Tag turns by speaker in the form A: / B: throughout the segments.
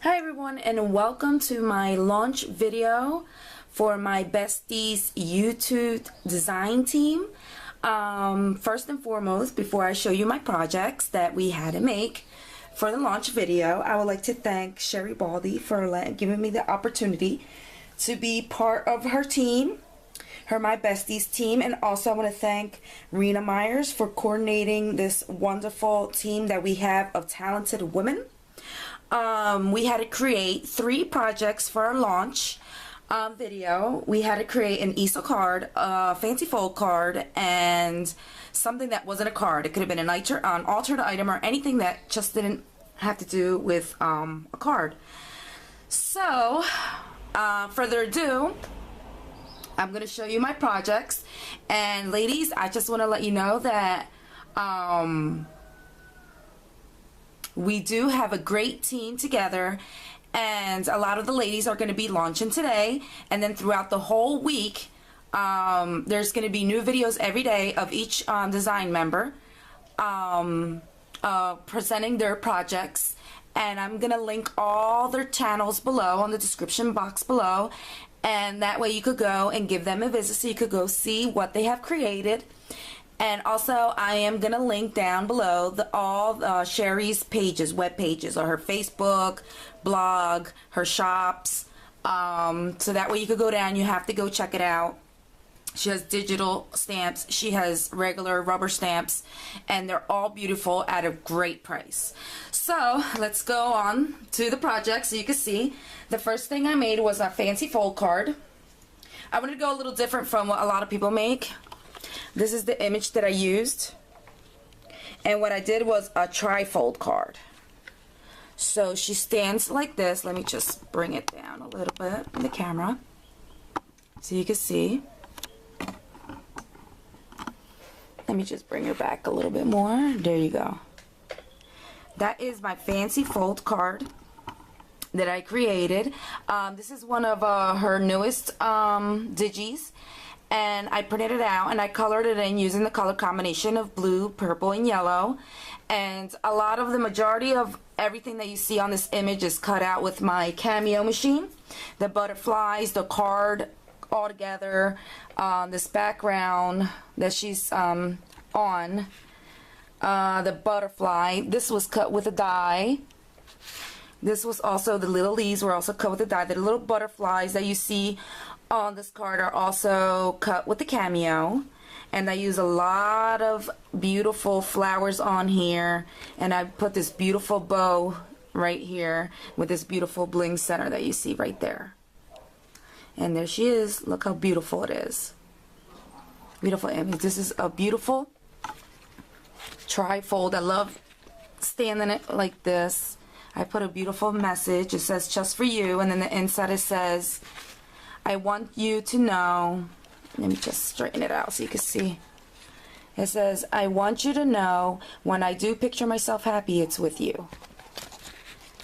A: Hi everyone, and welcome to my launch video for my Besties YouTube design team. First and foremost, before I show you my projects that we had to make for the launch video, I would like to thank Sherri Baldy for giving me the opportunity to be part of her team, my Besties team, and also I want to thank Rina Meyers for coordinating this wonderful team that we have of talented women. We had to create 3 projects for our launch video. We had to create an easel card, a fancy fold card, and something that wasn't a card. It could have been an altered item or anything that just didn't have to do with a card. So, further ado, I'm going to show you my projects. And ladies, I just want to let you know that we do have a great team together, and a lot of the ladies are going to be launching today, and then throughout the whole week there's going to be new videos every day of each design member presenting their projects, and I'm going to link all their channels below on the description box below, and that way you could go and give them a visit so you could go see what they have created. And also, I am going to link down below all Sherri's pages, web pages, or her Facebook, blog, her shops. So that way you could go down, you have to go check it out. She has digital stamps, she has regular rubber stamps, and they're all beautiful at a great price. So, let's go on to the project so you can see. The first thing I made was a fancy fold card. I wanted to go a little different from what a lot of people make. This is the image that I used, and what I did was a tri-fold card. So she stands like this. Let me just bring it down a little bit in the camera so you can see. Let me just bring her back a little bit more. There you go. That is my fancy fold card that I created. This is one of her newest digis. And I printed it out and I colored it in using the color combination of blue, purple, and yellow. And a lot of the majority of everything that you see on this image is cut out with my Cameo machine. The butterflies, the card all together, this background that she's on, the butterfly. This was cut with a die. This was also, the little leaves were also cut with a die. The little butterflies that you see on this card are also cut with the Cameo, and I use a lot of beautiful flowers on here, and I put this beautiful bow right here with this beautiful bling center that you see right there. And there she is. Look how beautiful it is. Beautiful image. This is a beautiful tri-fold. I love standing it like this. I put a beautiful message. It says just for you, and then the inside it says, I want you to know, let me just straighten it out so you can see. It says, I want you to know when I do picture myself happy, it's with you.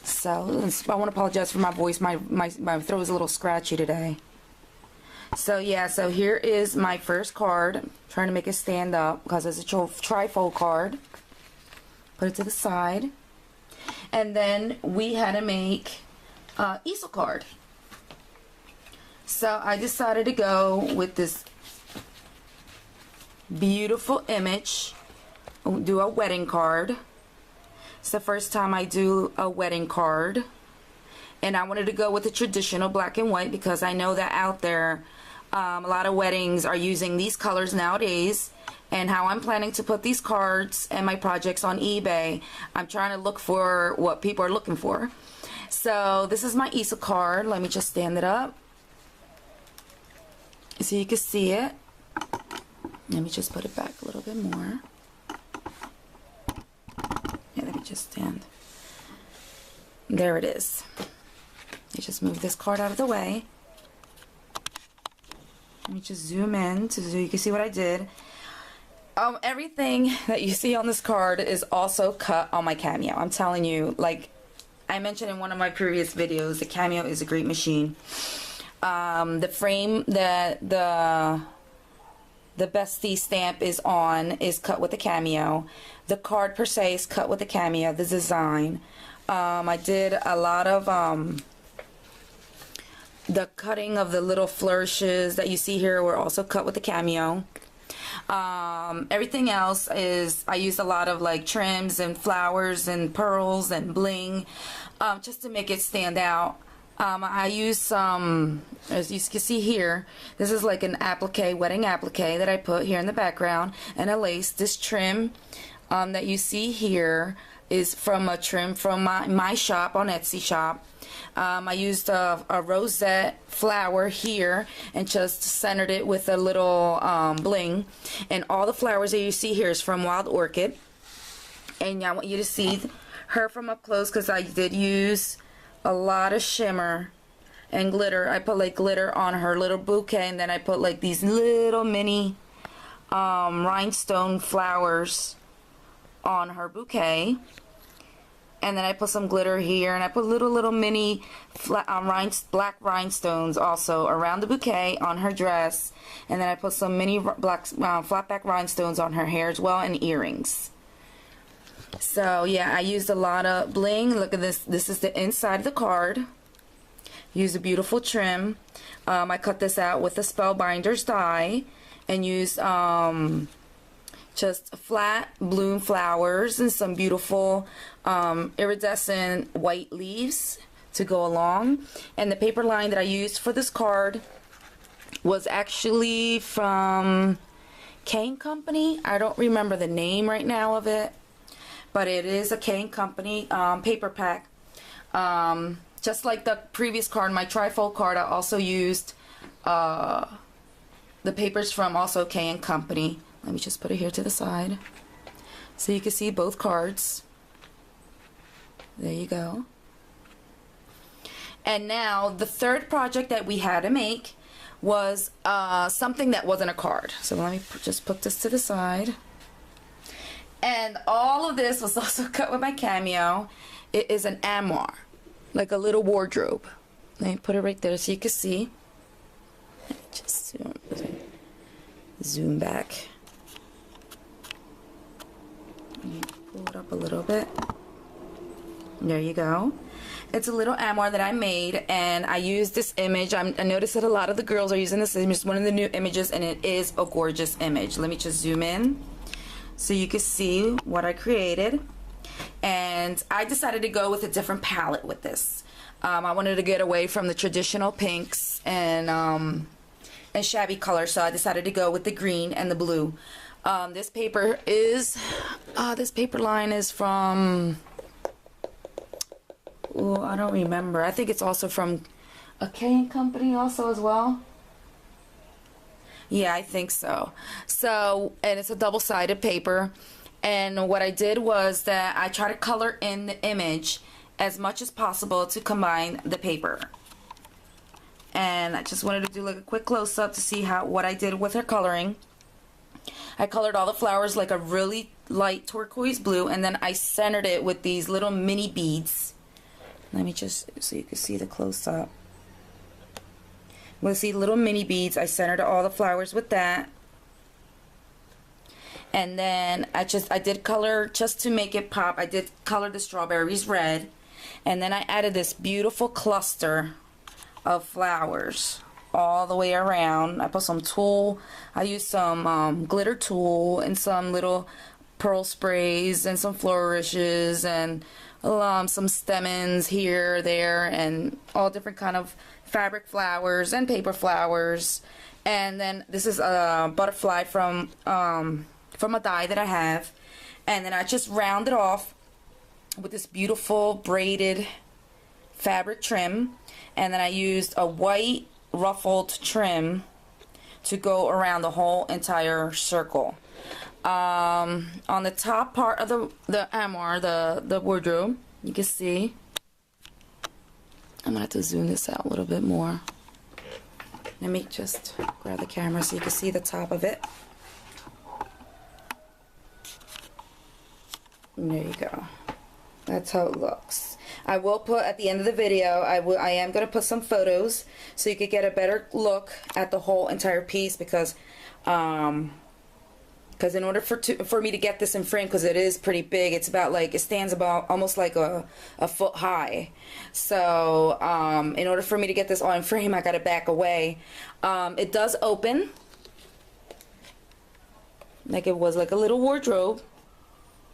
A: So, I want to apologize for my voice. My throat is a little scratchy today. So, yeah, so here is my first card. I'm trying to make it stand up because it's a tri-fold card. Put it to the side. And then we had to make an easel card. So I decided to go with this beautiful image, do a wedding card. It's the first time I do a wedding card, and I wanted to go with the traditional black and white because I know that out there a lot of weddings are using these colors nowadays. And how I'm planning to put these cards and my projects on eBay, I'm trying to look for what people are looking for. So this is my easel card. Let me just stand it up so you can see it. Let me just put it back a little bit more. Yeah, let me just stand. There it is. You just move this card out of the way. Let me just zoom in so you can see what I did. Everything that you see on this card is also cut on my Cameo. I'm telling you, like I mentioned in one of my previous videos, the Cameo is a great machine. The frame that the Bestie stamp is on is cut with the Cameo. The card per se is cut with the Cameo, the design. I did a lot of the cutting of the little flourishes that you see here were also cut with the cameo. Everything else is, I used a lot of like trims and flowers and pearls and bling, just to make it stand out. I use some, as you can see here, this is like an applique, wedding applique that I put here in the background, and a lace. This trim that you see here is from a trim from my shop on Etsy shop. I used a rosette flower here and just centered it with a little bling. And all the flowers that you see here is from Wild Orchid. And I want you to see her from up close because I did use a lot of shimmer and glitter. I put like glitter on her little bouquet, and then I put like these little mini rhinestone flowers on her bouquet. And then I put some glitter here, and I put little mini black rhinestones also around the bouquet on her dress. And then I put some mini black flat back rhinestones on her hair as well, and earrings. So yeah, I used a lot of bling. Look at this. This is the inside of the card. Use a beautiful trim. I cut this out with a Spellbinders die and used just flat bloom flowers and some beautiful iridescent white leaves to go along. And the paper line that I used for this card was actually from Kane Company. I don't remember the name right now of it, but it is a Kane Company paper pack. Just like the previous card, my trifold card, I also used the papers from also Kane Company. Let me just put it here to the side so you can see both cards. There you go. And now the third project that we had to make was something that wasn't a card. So let me just put this to the side. And all of this was also cut with my cameo. It is an armoire, like a little wardrobe. Let me put it right there so you can see. Just zoom back. Pull it up a little bit. There you go. It's a little armoire that I made, and I used this image. I noticed that a lot of the girls are using this image. It's one of the new images, and it is a gorgeous image. Let me just zoom in so you can see what I created. And I decided to go with a different palette with this. I wanted to get away from the traditional pinks and shabby colors, so I decided to go with the green and the blue. This paper is, this paper line is from, oh, I don't remember. I think it's also from a Kane Company also as well. Yeah, I think so. So, and it's a double-sided paper. And what I did was that I try to color in the image as much as possible to combine the paper. And I just wanted to do like a quick close-up to see what I did with her coloring. I colored all the flowers like a really light turquoise blue, and then I centered it with these little mini beads. Let me just, so you can see the close-up. We'll see little mini beads. I centered all the flowers with that. And then I did color, just to make it pop, I did color the strawberries red. And then I added this beautiful cluster of flowers all the way around. I put some tulle. I used some glitter tulle and some little pearl sprays and some flourishes and some stamens here, there, and all different kind of fabric flowers and paper flowers. And then this is a butterfly from a die that I have. And then I just rounded off with this beautiful braided fabric trim. And then I used a white ruffled trim to go around the whole entire circle. On the top part of the armoire, the wardrobe, you can see, I'm gonna have to zoom this out a little bit more. Let me just grab the camera so you can see the top of it. And there you go. That's how it looks. I will put at the end of the video, I am going to put some photos so you could get a better look at the whole entire piece, because because in order for me to get this in frame, because it is pretty big, it's about like, it stands about almost like a foot high. So in order for me to get this all in frame, I gotta back away. It does open like it was like a little wardrobe.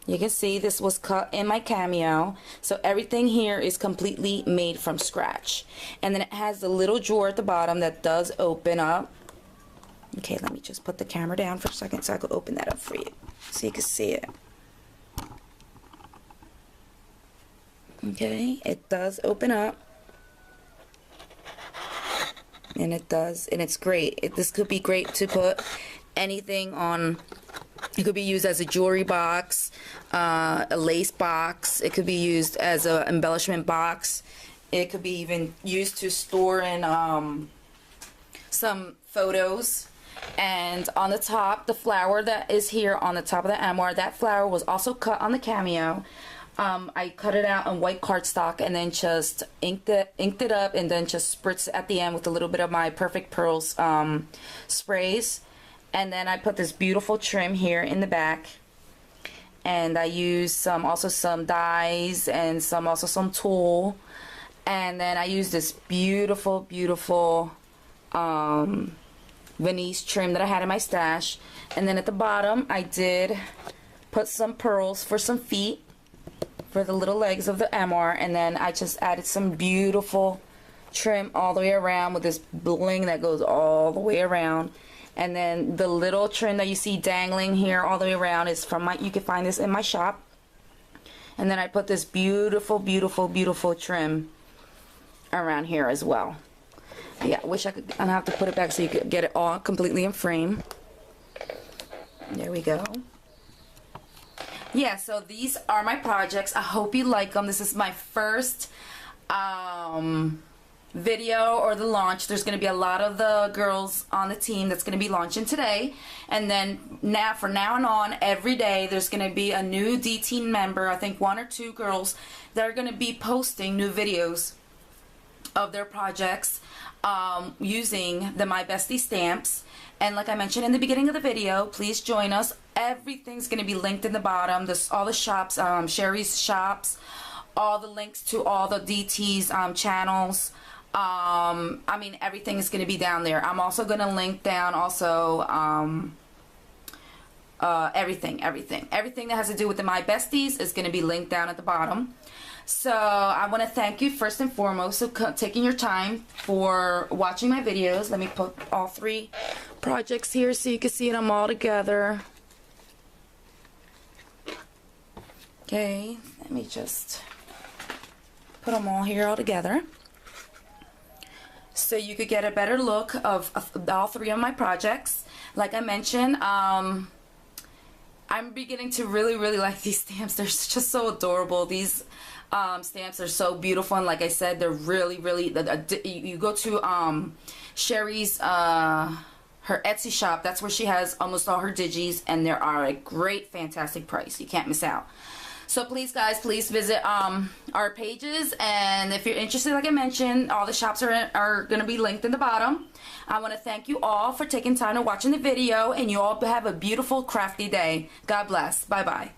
A: You can see this was cut in my Cameo, so everything here is completely made from scratch. And then it has the little drawer at the bottom that does open up. Okay, let me just put the camera down for a second so I can open that up for you so you can see it. Okay, it does open up, and it does, and it's great. This could be great to put anything on. It could be used as a jewelry box, a lace box. It could be used as an embellishment box. It could be even used to store in some photos. And on the top, the flower that is here on the top of the armoire, that flower was also cut on the Cameo. I cut it out on white cardstock and then just inked it up, and then just spritzed it at the end with a little bit of my Perfect Pearls sprays. And then I put this beautiful trim here in the back, and I used also some dies and also some tulle, and then I used this beautiful Venice trim that I had in my stash. And then at the bottom I did put some pearls for some feet, for the little legs of the armoire, and then I just added some beautiful trim all the way around with this bling that goes all the way around. And then the little trim that you see dangling here all the way around is from you can find this in my shop. And then I put this beautiful trim around here as well. Yeah, I wish I could, I'd have to put it back so you could get it all completely in frame. There we go. Yeah, so these are my projects. I hope you like them. This is my first video, or the launch. There's going to be a lot of the girls on the team that's going to be launching today, and then from now on every day there's going to be a new D team member. I think 1 or 2 girls that are going to be posting new videos of their projects using the My Bestie stamps. And like I mentioned in the beginning of the video, please join us. Everything's going to be linked in the bottom. All the shops, Sherri's shops, all the links to all the DT's channels. I mean, everything is going to be down there. I'm also going to link down also everything that has to do with the My Besties is going to be linked down at the bottom. So I want to thank you first and foremost for taking your time for watching my videos. Let me put all 3 projects here so you can see them all together. Okay, let me just put them all here all together so you could get a better look of all 3 of my projects. Like I mentioned, I'm beginning to really like these stamps. They're just so adorable. These stamps are so beautiful, and like I said, they're really you go to Sherri's her Etsy shop. That's where she has almost all her digis, and they are a great, fantastic price. You can't miss out. So please, guys, please visit our pages, and if you're interested, like I mentioned, all the shops are going to be linked in the bottom. I want to thank you all for taking time to watching the video, and you all have a beautiful, crafty day. God bless. Bye-bye.